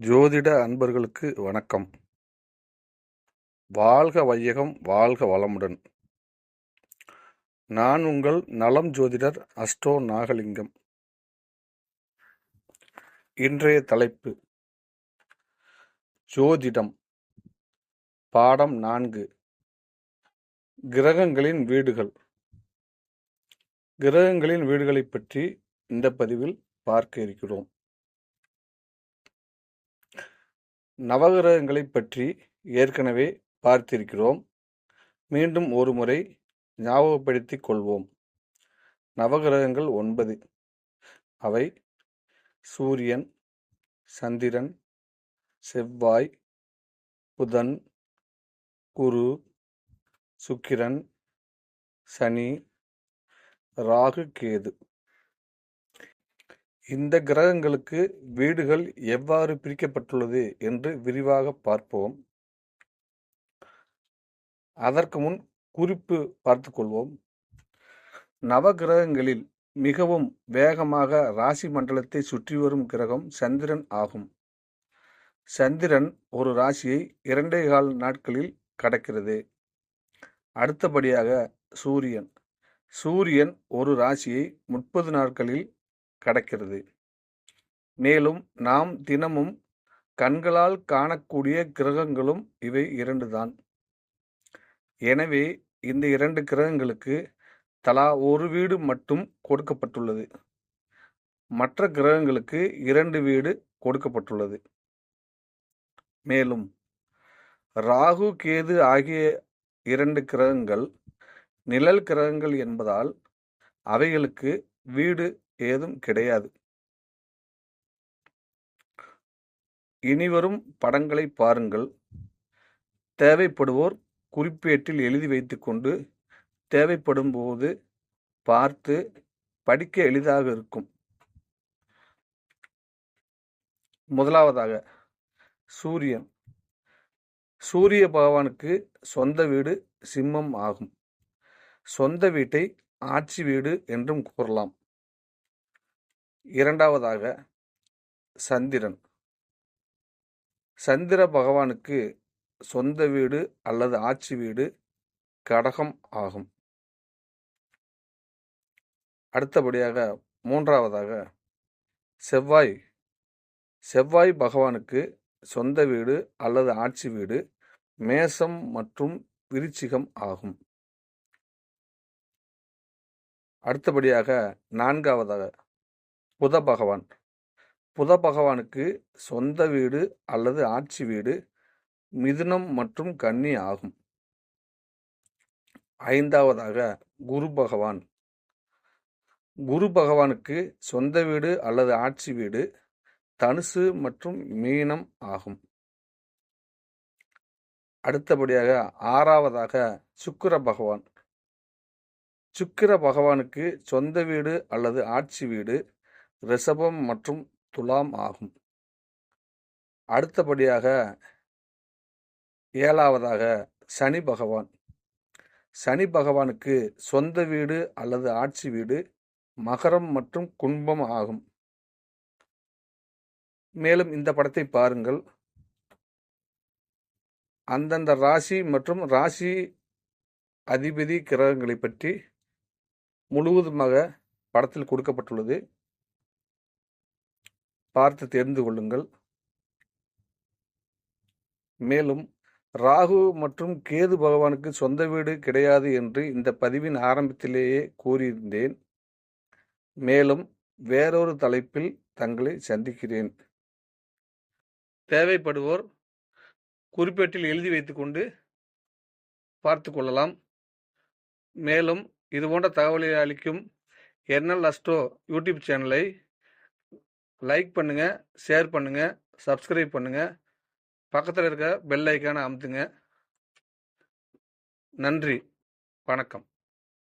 ஜோதிட அன்பர்களுக்கு வணக்கம். வாழ்க வையகம், வாழ்க வளமுடன். நான் உங்கள் நலம் ஜோதிடர் அஸ்ட்ரோ நாகலிங்கம். இன்றைய தலைப்பு ஜோதிடம் பாடம் 4, கிரகங்களின் வீடுகள். கிரகங்களின் வீடுகளை பற்றி இந்த பதிவில் பார்க்க இருக்கிறோம். நவகிரகங்களை பற்றி ஏற்கனவே பார்த்திருக்கிறோம். மீண்டும் ஒரு முறை ஞாபகப்படுத்திக் கொள்வோம். நவகிரகங்கள் 9. அவை சூரியன், சந்திரன், செவ்வாய், புதன், குரு, சுக்கிரன், சனி, ராகு, கேது. இந்த கிரகங்களுக்கு வீடுகள் எவ்வாறு பிரிக்கப்பட்டுள்ளது என்று விரிவாக பார்ப்போம். அதற்கு முன் குறிப்பு பார்த்து கொள்வோம். நவகிரகங்களில் மிகவும் வேகமாக ராசி மண்டலத்தை சுற்றி வரும் கிரகம் சந்திரன் ஆகும். சந்திரன் ஒரு ராசியை 2.25 நாட்களில் கடக்கிறது. அடுத்தபடியாக சூரியன். சூரியன் ஒரு ராசியை 30 நாட்களில் கடக்கிறது. மேலும் நாம் தினமும் கண்களால் காணக்கூடிய கிரகங்களும் இவை 2 தான். எனவே இந்த 2 கிரகங்களுக்கு தலா ஒரு வீடு மட்டும் கொடுக்கப்பட்டுள்ளது. மற்ற கிரகங்களுக்கு 2 வீடு கொடுக்கப்பட்டுள்ளது. மேலும் ராகு, கேது ஆகிய 2 கிரகங்கள் நிழல் கிரகங்கள் என்பதால் அவைகளுக்கு வீடு ஏதும் கிடையாது. இனிவரும் படங்களை பாருங்கள். தேவைப்படுவோர் குறிப்பேட்டில் எழுதி வைத்துக்கொண்டு தேவைப்படும் போது பார்த்து படிக்க எளிதாக இருக்கும். முதலாவதாக சூரியன். சூரிய பகவானுக்கு சொந்த வீடு சிம்மம் ஆகும். சொந்த வீட்டை ஆட்சி வீடு என்றும் கூறலாம். இரண்டாவதாக சந்திரன். சந்திர பகவானுக்கு சொந்த வீடு அல்லது ஆட்சி வீடு கடகம் ஆகும். அடுத்தபடியாக மூன்றாவதாக செவ்வாய். செவ்வாய் பகவானுக்கு சொந்த வீடு அல்லது ஆட்சி வீடு மேசம் மற்றும் விருச்சிகம் ஆகும். அடுத்தபடியாக நான்காவதாக புத பகவான். புத பகவானுக்கு சொந்த வீடு அல்லது ஆட்சி வீடு மிதுனம் மற்றும் கன்னி ஆகும். ஐந்தாவதாக குரு பகவான். குரு பகவானுக்கு சொந்த வீடு அல்லது ஆட்சி வீடு தனுசு மற்றும் மீனம் ஆகும். அடுத்தபடியாக ஆறாவதாக சுக்கிர பகவான். சுக்கிர பகவானுக்கு சொந்த வீடு அல்லது ஆட்சி வீடு ரிஷபம் மற்றும் துலாம் ஆகும். அடுத்தபடியாக ஏழாவதாக சனி பகவான். சனி பகவானுக்கு சொந்த வீடு அல்லது ஆட்சி வீடு மகரம் மற்றும் கும்பம் ஆகும். மேலும் இந்த படத்தை பாருங்கள். அந்தந்த ராசி மற்றும் ராசி அதிபதி கிரகங்களை பற்றி முழுவதுமாக படத்தில் கொடுக்கப்பட்டுள்ளது. பார்த்து தெரிந்து கொள்ளுங்கள். மேலும் ராகு மற்றும் கேது பகவானுக்கு சொந்த வீடு கிடையாது என்று இந்த பதிவின் ஆரம்பத்திலேயே கூறியிருந்தேன். மேலும் வேறொரு தலைப்பில் தங்களை சந்திக்கிறேன். தேவைப்படுவோர் குறிப்பேட்டில் எழுதி வைத்துக்கொண்டு பார்த்து கொள்ளலாம். மேலும் இதுபோன்ற தகவலை அளிக்கும் என்எல் அஸ்ட்ரோ யூடியூப் சேனலை லைக் பண்ணுங்க, ஷேர் பண்ணுங்க, சப்ஸ்கிரைப் பண்ணுங்க, பக்கத்தில் இருக்க பெல் ஐக்கானை அமுத்துங்க. நன்றி, வணக்கம்.